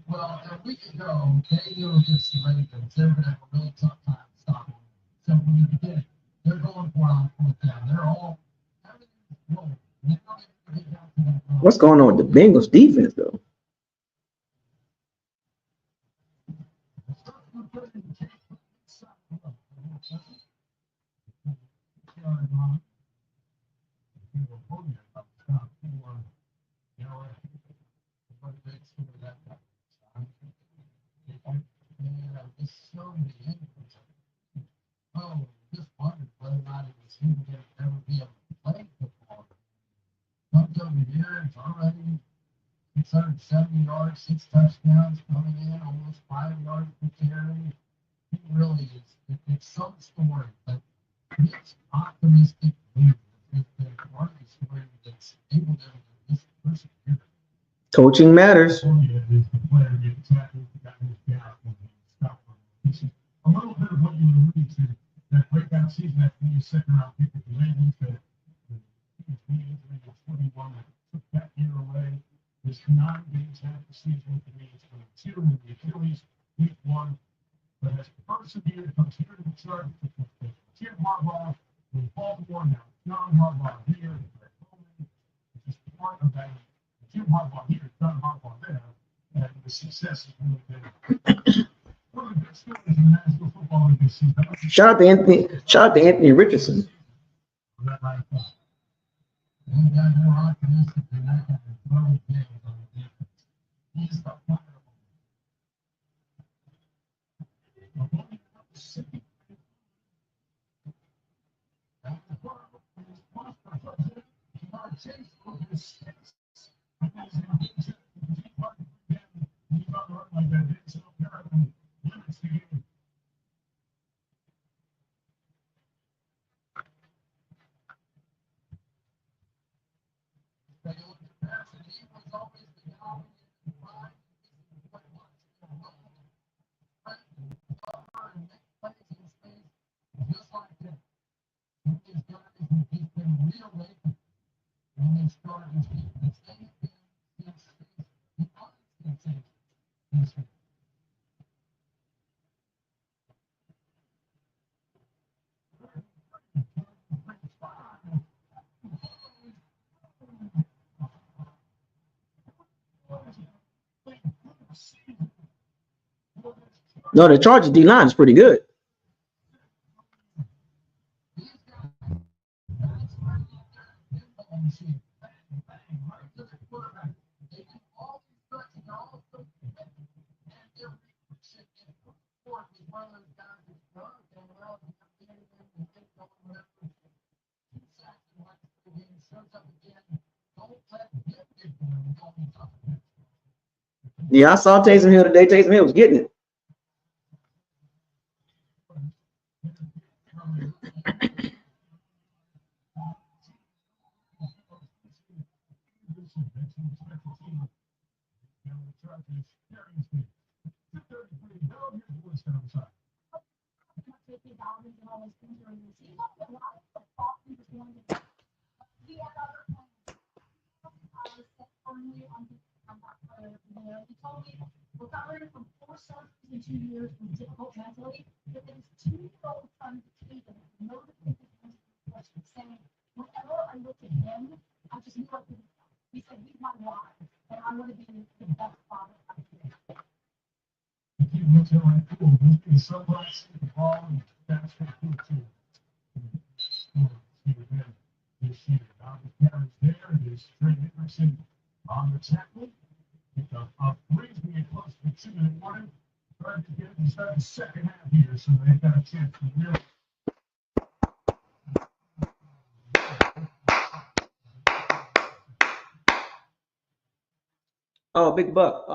Well, a week ago, they knew against the Ravens, they were going to have a really tough time stopping them. So when you begin, they're going for it with them. They're all. What's going on with the Bengals defense, though? Just wondered whether or not it was even going to ever be able to play football. Comes over here, it's already 670 yards, 6 touchdowns coming in, almost 5 yards per carry. He really is. It's some story, but it's optimistic view. It's the one story that's able to this persevere. Coaching matters. A little bit of what you alluded to that breakout season after being a second-round pick at the Ravens, that the knee injury in 21 that took that year away. His 9 games half the season with the knee injury, 2 in the Achilles, week 1. But has persevered, comes here to the chart with Jim Harbaugh in Baltimore now. John Harbaugh here, which is part of that. Jim Harbaugh here, John Harbaugh there, and the success has really been one of the big stories in the National Football League this season. Shout out to Anthony Richardson. That right there. One guy more optimistic than that guy throwing games on the defense. He's the fire. No, the Chargers D line is pretty good. Yeah, I saw Taysom Hill today. Taysom Hill was getting it. He told me we got rid of him 4 starts in 2 years from difficult mentally, but then his 2-year-old son Payton motivated him to question, saying, whenever I look at him, I just knew I couldn't help. He said, he's my why, and I want to be the best father I can be. He looks at my pool, in sunglasses, the ball, and that's what cool too. This year, now the carries there, it is Trey Hendrickson on the tackle. Brings me close to 2-minute warning. Trying to get inside the second half here, so they've got a chance to really. Oh, Big Buck.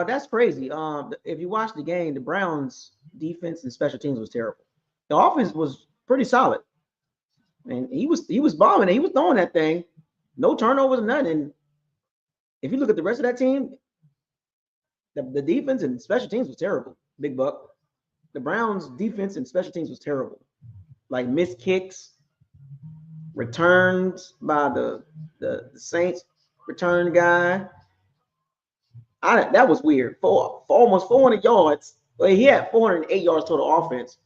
That's crazy. If you watch the game, the Browns defense and special teams was terrible. The offense was pretty solid. And he was bombing it. He was throwing that thing. No turnovers, nothing. And if you look at the rest of that team, the defense and special teams was terrible. Big Buck. The Browns defense and special teams was terrible. Like missed kicks, returns by the Saints return guy. That was weird. For almost 400 yards. Well, he had 408 yards total offense.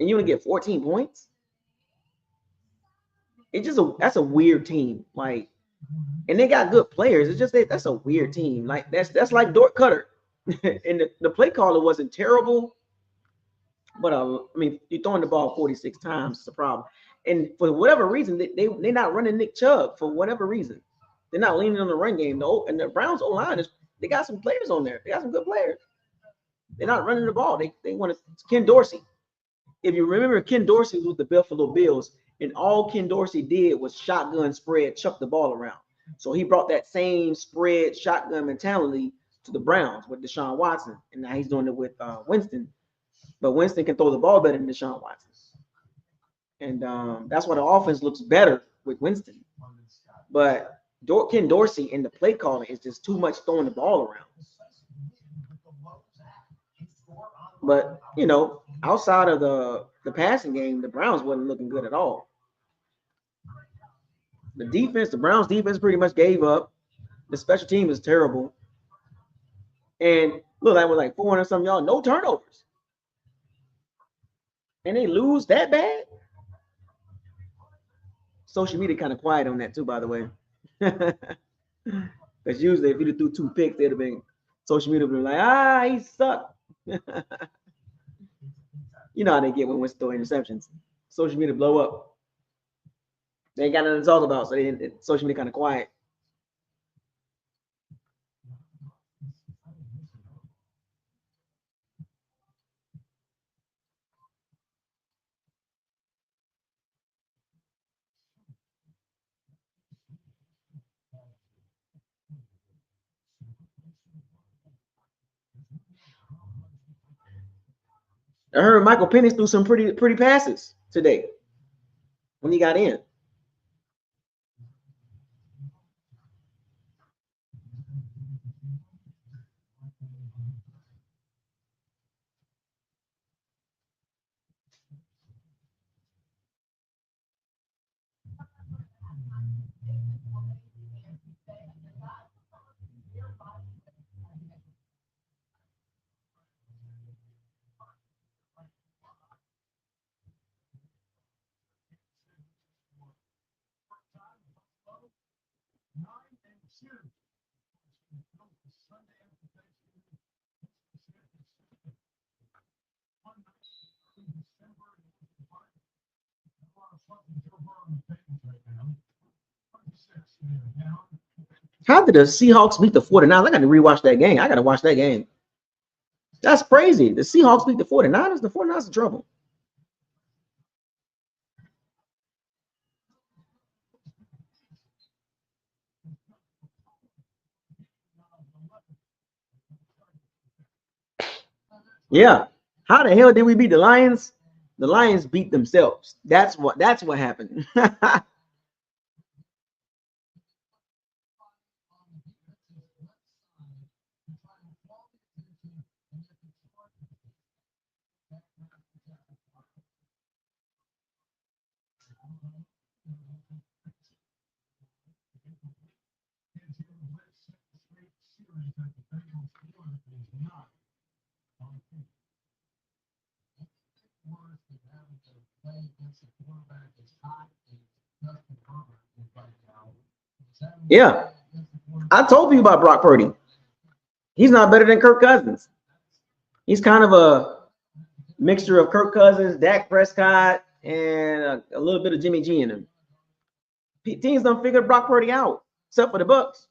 And you only get 14 points? That's a weird team. Like, and they got good players. It's just that's a weird team. Like that's like Dort Cutter. And the play caller wasn't terrible. But I mean, you're throwing the ball 46 times, it's a problem. And for whatever reason, they're not running Nick Chubb for whatever reason. They're not leaning on the run game. No, and the Browns O-line they got some players on there. They got some good players. They're not running the ball. They want to Ken Dorsey. If you remember, Ken Dorsey was with the Buffalo Bills, and all Ken Dorsey did was shotgun spread, chuck the ball around. So he brought that same spread shotgun mentality to the Browns with Deshaun Watson, and now he's doing it with Winston. But Winston can throw the ball better than Deshaun Watson. And that's why the offense looks better with Winston. But Ken Dorsey in the play calling is just too much throwing the ball around. But you know, outside of the passing game, the Browns wasn't looking good at all. The Browns defense pretty much gave up. The special team is terrible. And look, that was like 400 something y'all, no turnovers. And they lose that bad. Social media kind of quiet on that too, by the way. Because usually if you threw 2 picks, they'd have been social media would be like, he sucked. You know how they get when Winston throw interceptions. Social media blow up. They ain't got nothing to talk about, so social media kind of quiet. I heard Michael Penix threw some pretty passes today when he got in. How did the Seahawks beat the 49ers? I got to rewatch that game. I got to watch that game. That's crazy. The Seahawks beat the 49ers. The 49ers in trouble. Yeah. How the hell did we beat the Lions? The Lions beat themselves. That's what happened. Yeah. I told you about Brock Purdy. He's not better than Kirk Cousins. He's kind of a mixture of Kirk Cousins, Dak Prescott, and a little bit of Jimmy G in him. Teams don't figure Brock Purdy out, except for the Bucs.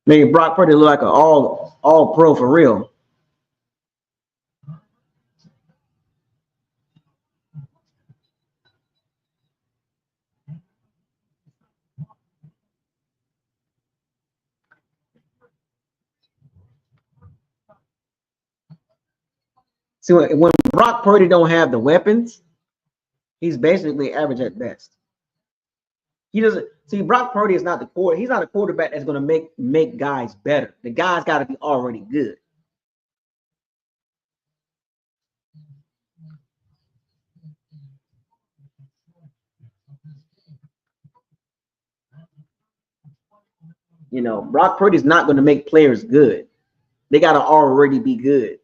Made Brock Purdy look like an all pro for real. See, when Brock Purdy don't have the weapons, he's basically average at best. He doesn't see Brock Purdy is not the core. He's not a quarterback that's going to make guys better. The guy's got to be already good. You know, Brock Purdy's not going to make players good. They got to already be good.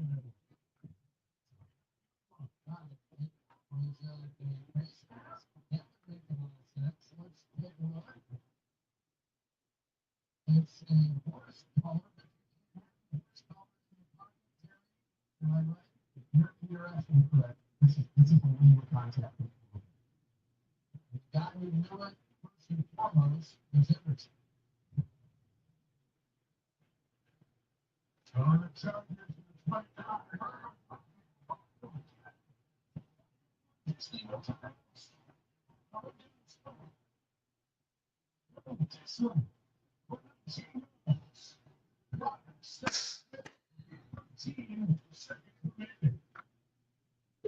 It's a horse collar. Am I right? You're absolutely correct. This is a legal contract. The guy who knew it first and foremost was Everton.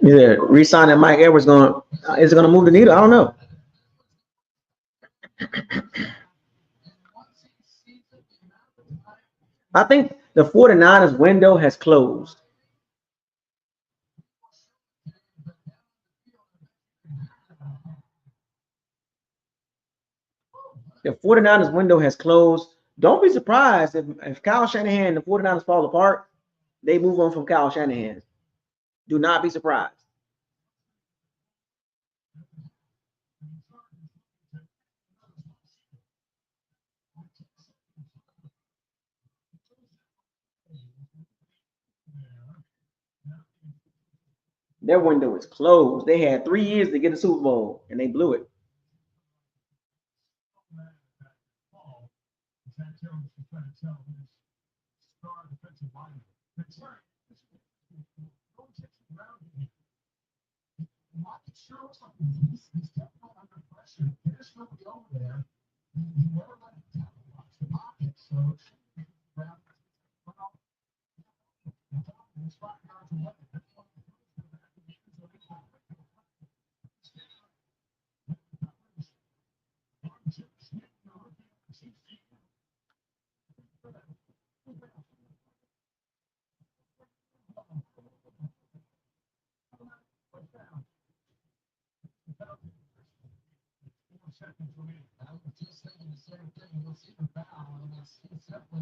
Yeah, re-signing Mike Edwards is it gonna move the needle? I don't know. I think the 49ers window has closed. The 49ers window has closed. Don't be surprised if Kyle Shanahan and the 49ers fall apart, they move on from Kyle Shanahan. Do not be surprised. Their window is closed. They had 3 years to get a Super Bowl, and they blew it. I was just thinking the same thing. We'll see the foul, and it's simply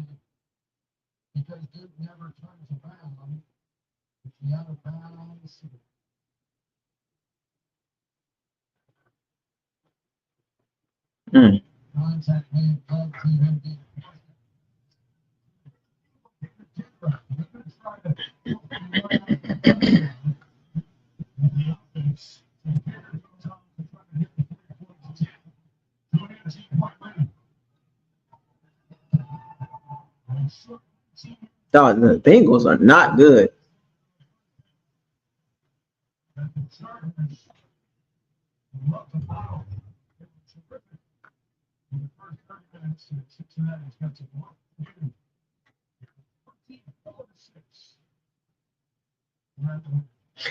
because Duke never turns around. If you have a bounce, contact may have led to him being The Bengals are not good.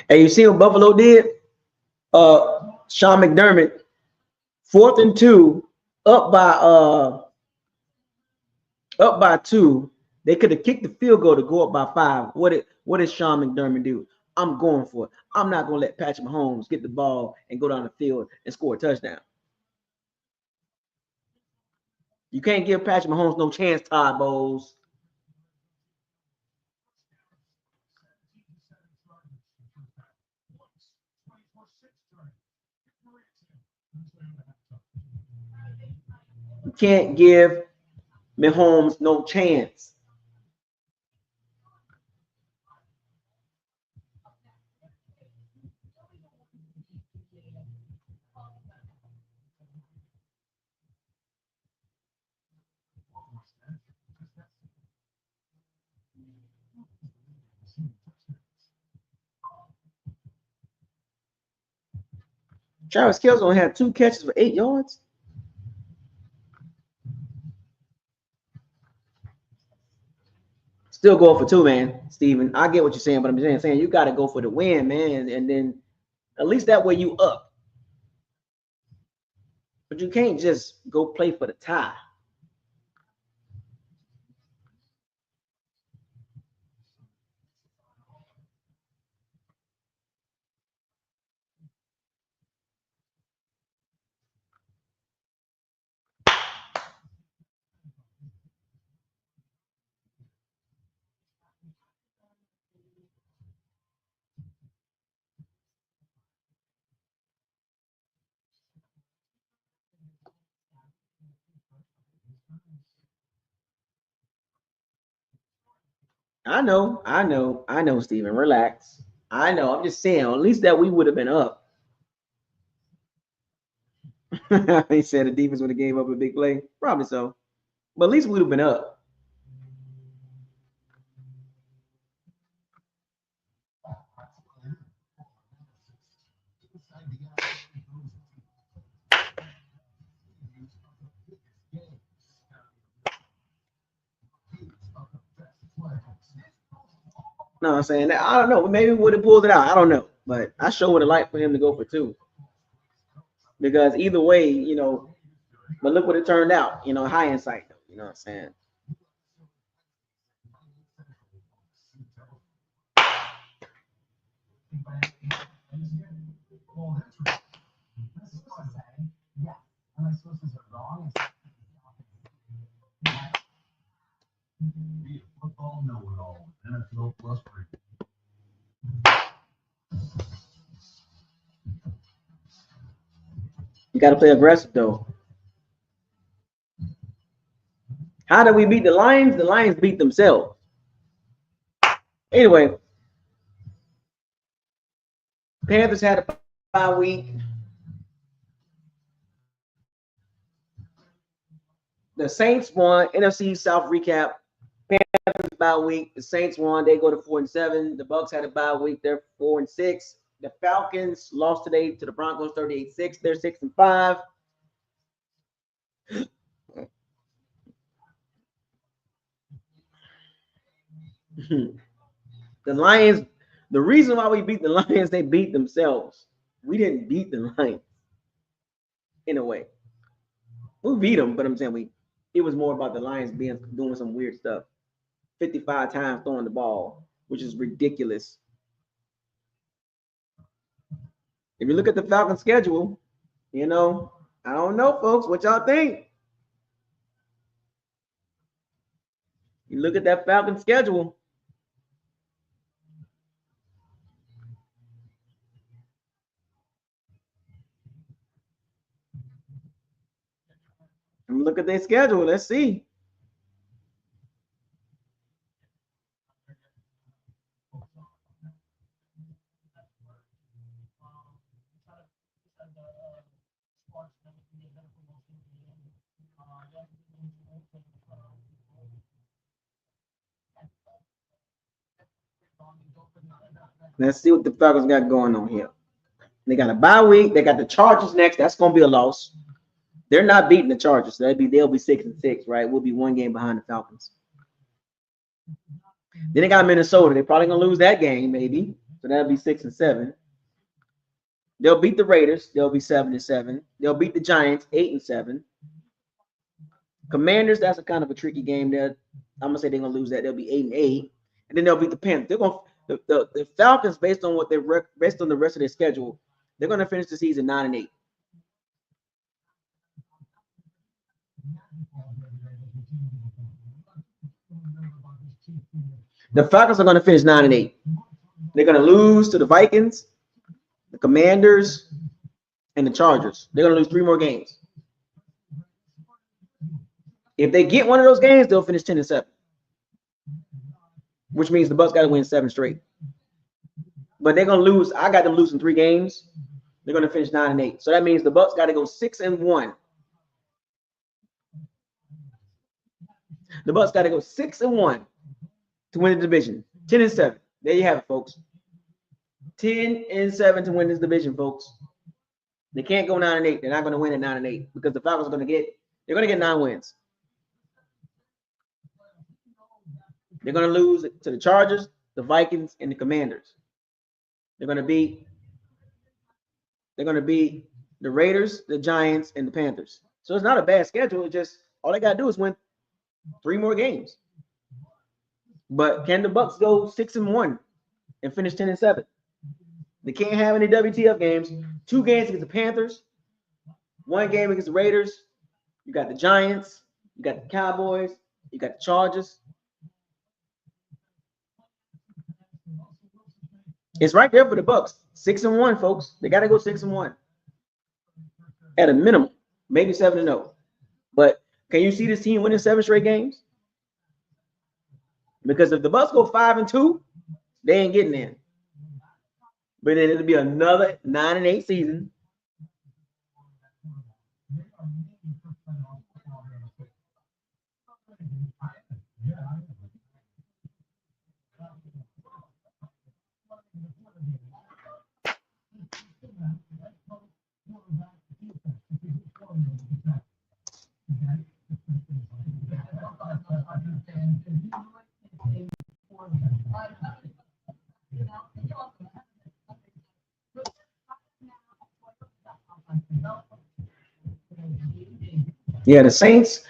Hey, you see what Buffalo did? Sean McDermott, 4th and 2, up by 2. They could have kicked the field goal to go up by 5. What did Sean McDermott do? I'm going for it. I'm not gonna let Patrick Mahomes get the ball and go down the field and score a touchdown. You can't give Patrick Mahomes no chance, Todd Bowles. You can't give Mahomes no chance. Travis Kelce only had 2 catches for 8 yards. Still go for 2, man, Steven. I get what you're saying, but I'm saying you got to go for the win, man, and then at least that way you up. But you can't just go play for the tie. I know, Steven. Relax. I know. I'm just saying, at least that we would have been up. He said the defense would have gave up a big play. Probably so. But at least we would have been up. No, I'm saying that. I don't know. Maybe we would have pulled it out. I don't know. But I sure would have liked for him to go for 2. Because either way, but look what it turned out. Hindsight, though. You know what I'm saying? Football know-it-all. NFL plus free. You got to play aggressive, though. How did we beat the Lions? The Lions beat themselves. Anyway, Panthers had a bye week. The Saints won. NFC South recap. Panthers bye week. The Saints won. They go to 4-7. The Bucs had a bye week. They're 4-6. The Falcons lost today to the Broncos 38-6. They're 6-5. The Lions, the reason why we beat the Lions, they beat themselves. We didn't beat the Lions in a way. We beat them, but I'm saying it was more about the Lions doing some weird stuff. 55 times throwing the ball, which is ridiculous. If you look at the Falcons schedule, I don't know, folks, what y'all think? You look at that Falcons schedule. And look at their schedule. Let's see. Let's see what the Falcons got going on here. They got a bye week. They got the Chargers next. That's going to be a loss. They're not beating the Chargers. So they'll be 6-6, right? We'll be 1 game behind the Falcons. Then they got Minnesota. They're probably going to lose that game, maybe. So that'll be 6-7. They'll beat the Raiders. They'll be 7-7. They'll beat the Giants 8-7. Commanders, that's a kind of a tricky game there. I'm gonna say they're gonna lose that. They'll be 8-8, and then they'll beat the Panthers. They're gonna the Falcons, based on the rest of their schedule, they're gonna finish the season 9-8. The Falcons are gonna finish 9-8. They're gonna lose to the Vikings, the Commanders, and the Chargers. They're gonna lose 3 more games. If they get one of those games, they'll finish 10-7, which means the Bucs got to win 7 straight. But they're gonna lose. I got them losing 3 games. They're gonna finish 9-8. So that means the Bucs got to go 6-1. The Bucs got to go 6-1 to win the division. 10-7. There you have it, folks. 10-7 to win this division, folks. They can't go 9-8. They're not going to win at 9-8 because the Falcons are going to get 9 wins. They're going to lose to the Chargers, the Vikings, and the Commanders. They're going to beat the Raiders, the Giants, and the Panthers. So it's not a bad schedule. It's just all they got to do is win 3 more games. But can the Bucs go 6-1 and finish 10-7? They can't have any WTF games. 2 games against the Panthers, 1 game against the Raiders. You got the Giants, you got the Cowboys, you got the Chargers. It's right there for the Bucs. 6-1, folks. They got to go 6-1 at a minimum, maybe 7-0. But can you see this team winning 7 straight games? Because if the Bucs go 5-2, they ain't getting in. But then it'll be another 9-8 season. Yeah, the Saints,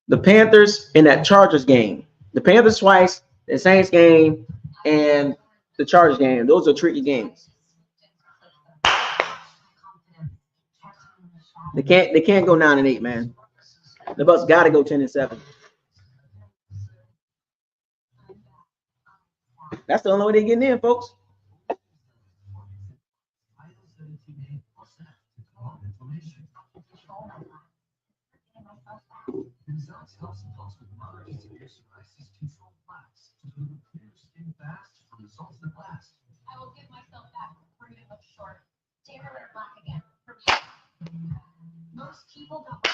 the Panthers, and that Chargers game. The Panthers twice, the Saints game, and the Chargers game. Those are tricky games. They can't go 9-8, man. The Bucs got to go 10-7. That's the only way they're getting in, folks. I will give myself back for bringing up short. Taylor black again. Most people don't.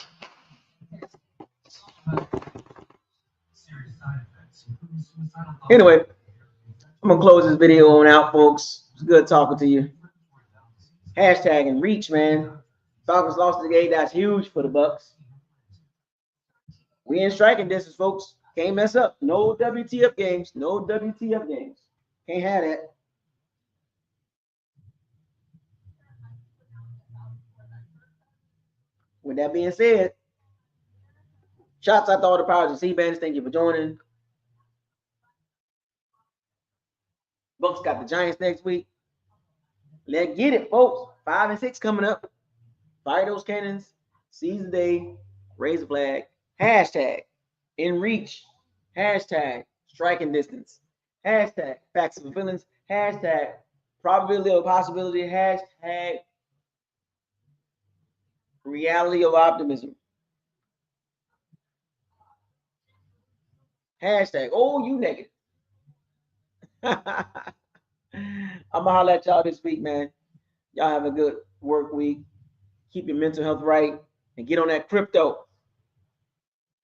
Anyway, I'm gonna close this video on out, folks. It's good talking to you. Hashtag and reach, man. Falcons lost the game. That's huge for the Bucs. We in striking distance, folks. Can't mess up. No WTF games. No WTF games. Can't have that. With that being said, shots out to all the powers and C-bands. Thank you for joining. Bucs got the Giants next week. Let's get it, folks. 5-6 coming up. Fire those cannons. Seize the day. Raise the flag. Hashtag in reach. Hashtag striking distance. Hashtag facts and feelings. Hashtag probability or possibility. Hashtag reality of optimism. Hashtag, oh, you negative. I'm gonna holler at y'all this week, man. Y'all have a good work week. Keep your mental health right and get on that crypto.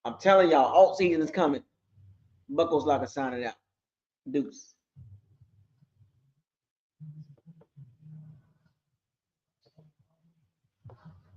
I'm telling y'all, alt season is coming. BucosLocker signing out. Deuce.